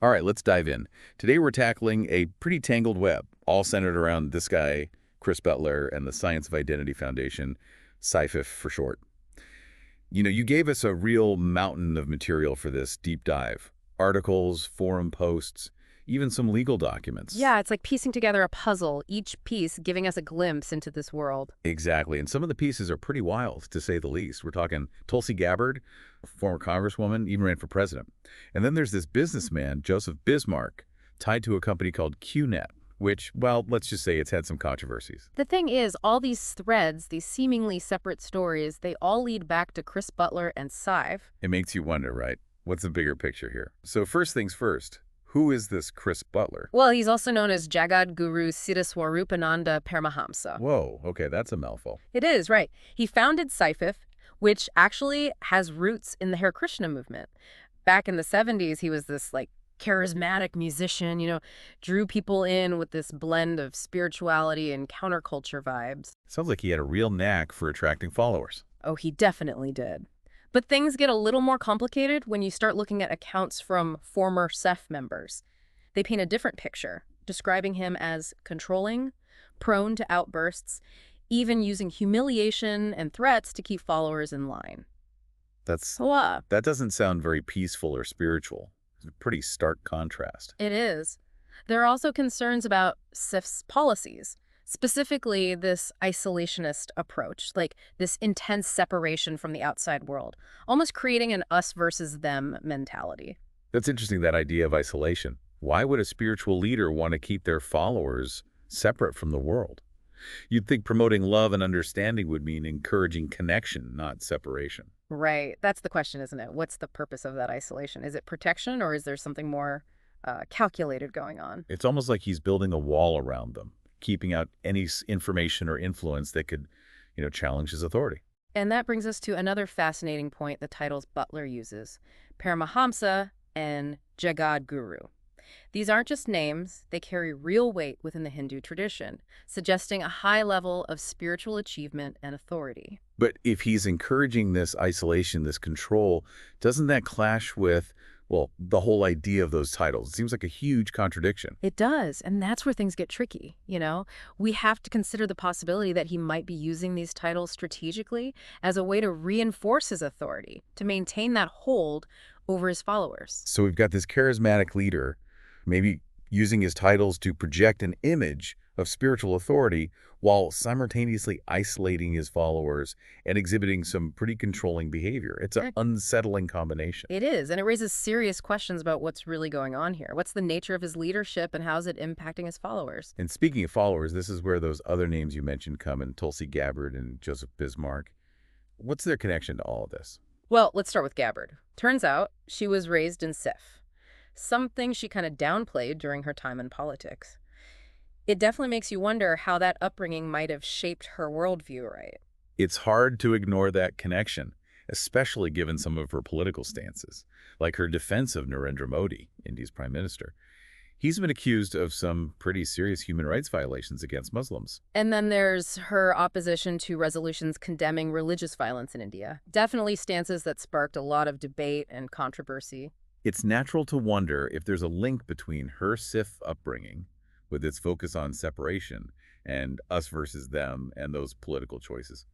All right, let's dive in. Today we're tackling a pretty tangled web, all centered around this guy, Chris Butler, and the Science of Identity Foundation, SciFIF for short. You gave us a real mountain of material for this deep dive. Articles, forum posts, even some legal documents. Yeah, it's like piecing together a puzzle, each piece giving us a glimpse into this world. Exactly, and some of the pieces are pretty wild, to say the least. We're talking Tulsi Gabbard, former congresswoman, even ran for president. And then there's this businessman, Joseph Bismark, tied to a company called QNet, which, well, let's just say it's had some controversies. The thing is, all these threads, these seemingly separate stories, they all lead back to Chris Butler and SciFIF. It makes you wonder, right? What's the bigger picture here? So first things first, who is this Chris Butler? Well, he's also known as Jagat Guru Siddhaswarupananda Paramahamsa. Whoa, okay, that's a mouthful. It is, right. He founded SciFIF, which actually has roots in the Hare Krishna movement. Back in the 70s, he was this, charismatic musician, drew people in with this blend of spirituality and counterculture vibes. Sounds like he had a real knack for attracting followers. Oh, he definitely did. But things get a little more complicated when you start looking at accounts from former SEF members. They paint a different picture, describing him as controlling, prone to outbursts, even using humiliation and threats to keep followers in line. That doesn't sound very peaceful or spiritual. It's a pretty stark contrast. It is. There are also concerns about SIF's policies, specifically this isolationist approach, like this intense separation from the outside world, almost creating an us versus them mentality. That's interesting, that idea of isolation. Why would a spiritual leader want to keep their followers separate from the world? You'd think promoting love and understanding would mean encouraging connection, not separation. Right. That's the question, isn't it? What's the purpose of that isolation? Is it protection, or is there something more calculated going on? It's almost like he's building a wall around them, keeping out any information or influence that could, challenge his authority. And that brings us to another fascinating point the titles Butler uses, Paramahamsa and Jagat Guru. These aren't just names, they carry real weight within the Hindu tradition, suggesting a high level of spiritual achievement and authority. But if he's encouraging this isolation, this control, doesn't that clash with, well, the whole idea of those titles? It seems like a huge contradiction. It does, and that's where things get tricky, We have to consider the possibility that he might be using these titles strategically as a way to reinforce his authority, to maintain that hold over his followers. So we've got this charismatic leader, maybe using his titles to project an image of spiritual authority while simultaneously isolating his followers and exhibiting some pretty controlling behavior. It's an unsettling combination. It is, and it raises serious questions about what's really going on here. What's the nature of his leadership, and how's it impacting his followers? And speaking of followers, this is where those other names you mentioned come in, Tulsi Gabbard and Joseph Bismark. What's their connection to all of this? Well, let's start with Gabbard. Turns out she was raised in SIF, something she kind of downplayed during her time in politics. It definitely makes you wonder how that upbringing might have shaped her worldview, right? It's hard to ignore that connection, especially given some of her political stances, like her defense of Narendra Modi, India's prime minister. He's been accused of some pretty serious human rights violations against Muslims. And then there's her opposition to resolutions condemning religious violence in India. Definitely stances that sparked a lot of debate and controversy. It's natural to wonder if there's a link between her SIF upbringing, with its focus on separation, and us versus them and those political choices.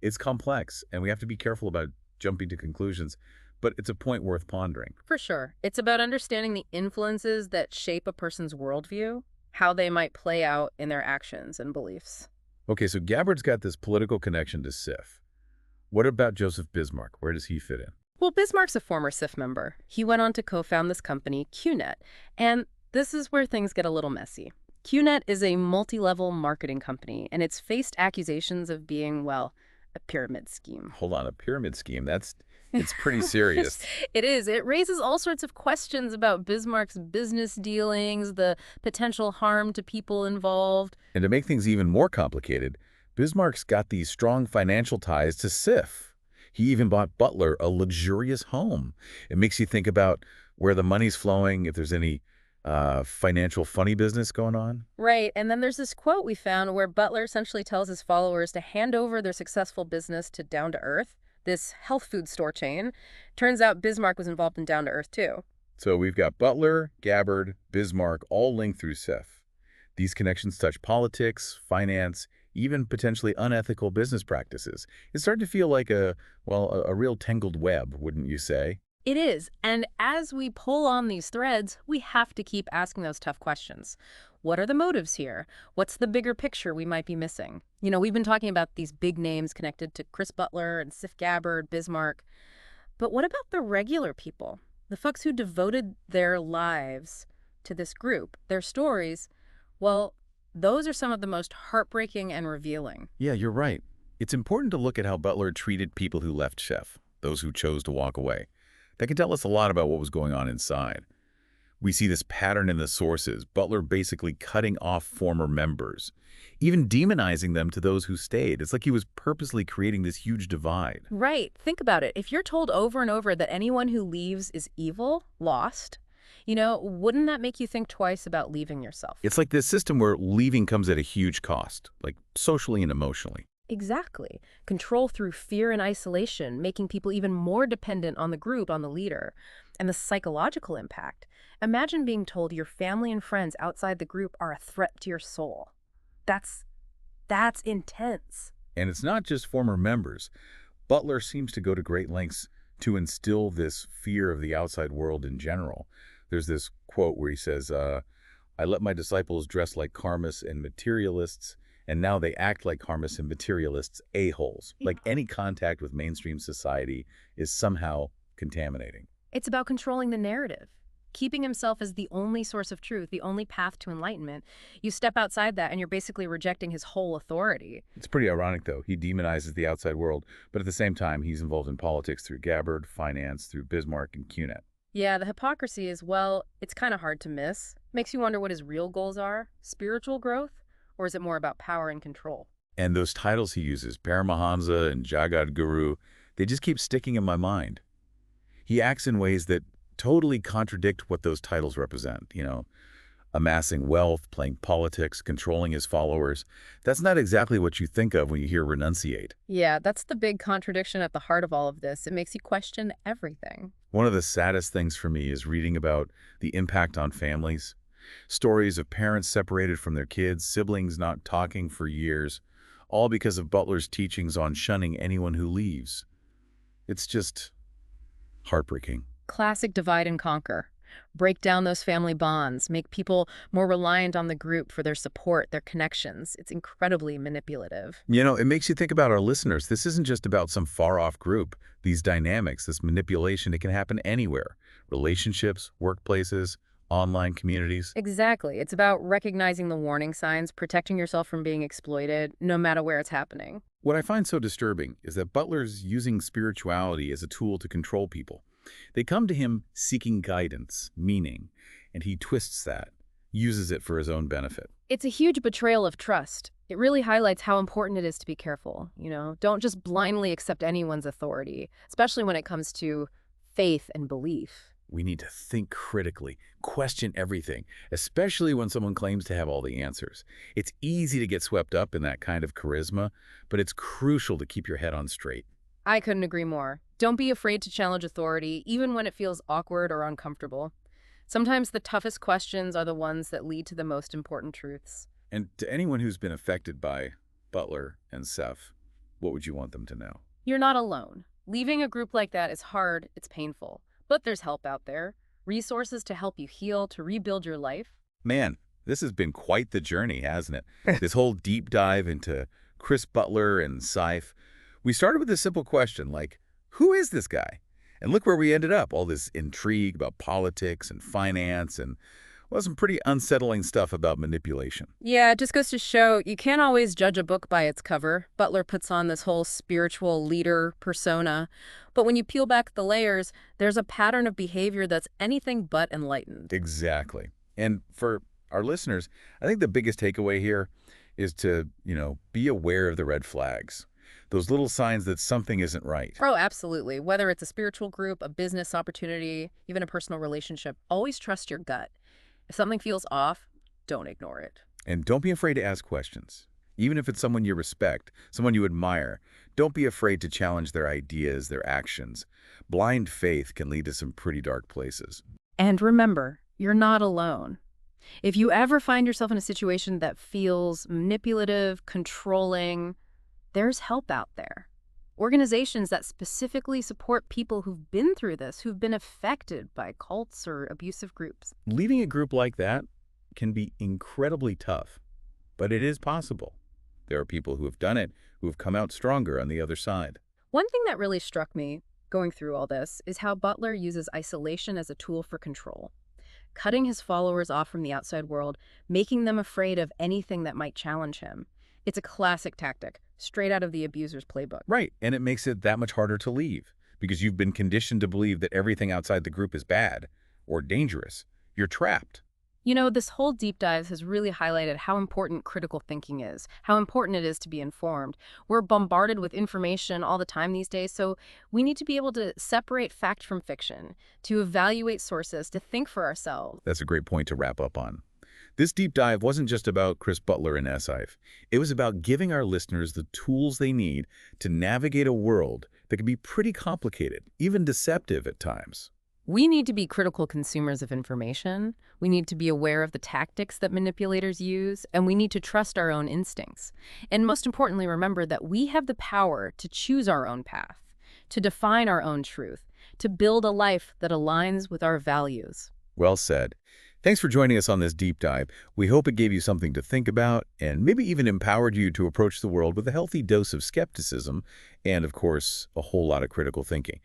It's complex, and we have to be careful about jumping to conclusions, but it's a point worth pondering. For sure. It's about understanding the influences that shape a person's worldview, how they might play out in their actions and beliefs. Okay, so Gabbard's got this political connection to SIF. What about Joseph Bismarck? Where does he fit in? Well, Bismarck's a former SIF member. He went on to co-found this company, QNet, and this is where things get a little messy. QNet is a multi-level marketing company, and it's faced accusations of being, well, a pyramid scheme. Hold on, a pyramid scheme? It's pretty serious. It is. It raises all sorts of questions about Bismarck's business dealings, the potential harm to people involved. And to make things even more complicated, Bismarck's got these strong financial ties to SIF. He even bought Butler a luxurious home. It makes you think about where the money's flowing, if there's any financial funny business going on. Right, and then there's this quote we found where Butler essentially tells his followers to hand over their successful business to Down to Earth, this health food store chain. Turns out Bismarck was involved in Down to Earth too. So we've got Butler, Gabbard, Bismarck, all linked through Seth. These connections touch politics, finance, even potentially unethical business practices. It's starting to feel like a real tangled web, wouldn't you say? It is, and as we pull on these threads, we have to keep asking those tough questions. What are the motives here? What's the bigger picture we might be missing? We've been talking about these big names connected to Chris Butler and Sif Gabbard, Bismarck, but what about the regular people? The folks who devoted their lives to this group, their stories, well, those are some of the most heartbreaking and revealing. Yeah, you're right. It's important to look at how Butler treated people who left Chef, those who chose to walk away. That can tell us a lot about what was going on inside. We see this pattern in the sources, Butler basically cutting off former members, even demonizing them to those who stayed. It's like he was purposely creating this huge divide. Right. Think about it. If you're told over and over that anyone who leaves is evil, lost, wouldn't that make you think twice about leaving yourself? It's like this system where leaving comes at a huge cost, like socially and emotionally. Exactly. Control through fear and isolation, making people even more dependent on the group, on the leader. And the psychological impact. Imagine being told your family and friends outside the group are a threat to your soul. That's intense. And it's not just former members. Butler seems to go to great lengths to instill this fear of the outside world in general. There's this quote where he says, I let my disciples dress like karmists and materialists, and now they act like karmists and materialists a-holes. Like any contact with mainstream society is somehow contaminating. It's about controlling the narrative, keeping himself as the only source of truth, the only path to enlightenment. You step outside that and you're basically rejecting his whole authority. It's pretty ironic, though. He demonizes the outside world, but at the same time, he's involved in politics through Gabbard, finance through Bismarck and CUNET. Yeah, the hypocrisy is, well, it's kind of hard to miss. Makes you wonder what his real goals are. Spiritual growth? Or is it more about power and control? And those titles he uses, Paramahamsa and Jagat Guru, they just keep sticking in my mind. He acts in ways that totally contradict what those titles represent, amassing wealth, playing politics, controlling his followers. That's not exactly what you think of when you hear renunciate. Yeah, that's the big contradiction at the heart of all of this. It makes you question everything. One of the saddest things for me is reading about the impact on families. Stories of parents separated from their kids, siblings not talking for years, all because of Butler's teachings on shunning anyone who leaves. It's just heartbreaking. Classic divide and conquer. Break down those family bonds, make people more reliant on the group for their support, their connections. It's incredibly manipulative. It makes you think about our listeners. This isn't just about some far-off group. These dynamics, this manipulation, it can happen anywhere. Relationships, workplaces, online communities. Exactly. It's about recognizing the warning signs, protecting yourself from being exploited, no matter where it's happening. What I find so disturbing is that Butler's using spirituality as a tool to control people. They come to him seeking guidance, meaning, and he twists that, uses it for his own benefit. It's a huge betrayal of trust. It really highlights how important it is to be careful. Don't just blindly accept anyone's authority, especially when it comes to faith and belief. We need to think critically, question everything, especially when someone claims to have all the answers. It's easy to get swept up in that kind of charisma, but it's crucial to keep your head on straight. I couldn't agree more. Don't be afraid to challenge authority, even when it feels awkward or uncomfortable. Sometimes the toughest questions are the ones that lead to the most important truths. And to anyone who's been affected by Butler and Seth, what would you want them to know? You're not alone. Leaving a group like that is hard, it's painful. But there's help out there. Resources to help you heal, to rebuild your life. Man, this has been quite the journey, hasn't it? This whole deep dive into Chris Butler and Saif. We started with a simple question like, who is this guy? And look where we ended up, all this intrigue about politics and finance and, well, some pretty unsettling stuff about manipulation. Yeah, it just goes to show you can't always judge a book by its cover. Butler puts on this whole spiritual leader persona. But when you peel back the layers, there's a pattern of behavior that's anything but enlightened. Exactly. And for our listeners, I think the biggest takeaway here is to, be aware of the red flags. Those little signs that something isn't right. Oh, absolutely. Whether it's a spiritual group, a business opportunity, even a personal relationship, always trust your gut. If something feels off, don't ignore it. And don't be afraid to ask questions. Even if it's someone you respect, someone you admire, don't be afraid to challenge their ideas, their actions. Blind faith can lead to some pretty dark places. And remember, you're not alone. If you ever find yourself in a situation that feels manipulative, controlling, there's help out there. Organizations that specifically support people who've been through this, who've been affected by cults or abusive groups. Leading a group like that can be incredibly tough, but it is possible. There are people who have done it, who have come out stronger on the other side. One thing that really struck me going through all this is how Butler uses isolation as a tool for control, cutting his followers off from the outside world, making them afraid of anything that might challenge him. It's a classic tactic, straight out of the abuser's playbook. Right, and it makes it that much harder to leave, because you've been conditioned to believe that everything outside the group is bad or dangerous. You're trapped. You know, this whole deep dive has really highlighted how important critical thinking is, how important it is to be informed. We're bombarded with information all the time these days, so we need to be able to separate fact from fiction, to evaluate sources, to think for ourselves. That's a great point to wrap up on. This deep dive wasn't just about Chris Butler and SIFE. It was about giving our listeners the tools they need to navigate a world that can be pretty complicated, even deceptive at times. We need to be critical consumers of information. We need to be aware of the tactics that manipulators use, and we need to trust our own instincts. And most importantly, remember that we have the power to choose our own path, to define our own truth, to build a life that aligns with our values. Well said. Thanks for joining us on this deep dive. We hope it gave you something to think about and maybe even empowered you to approach the world with a healthy dose of skepticism and, of course, a whole lot of critical thinking.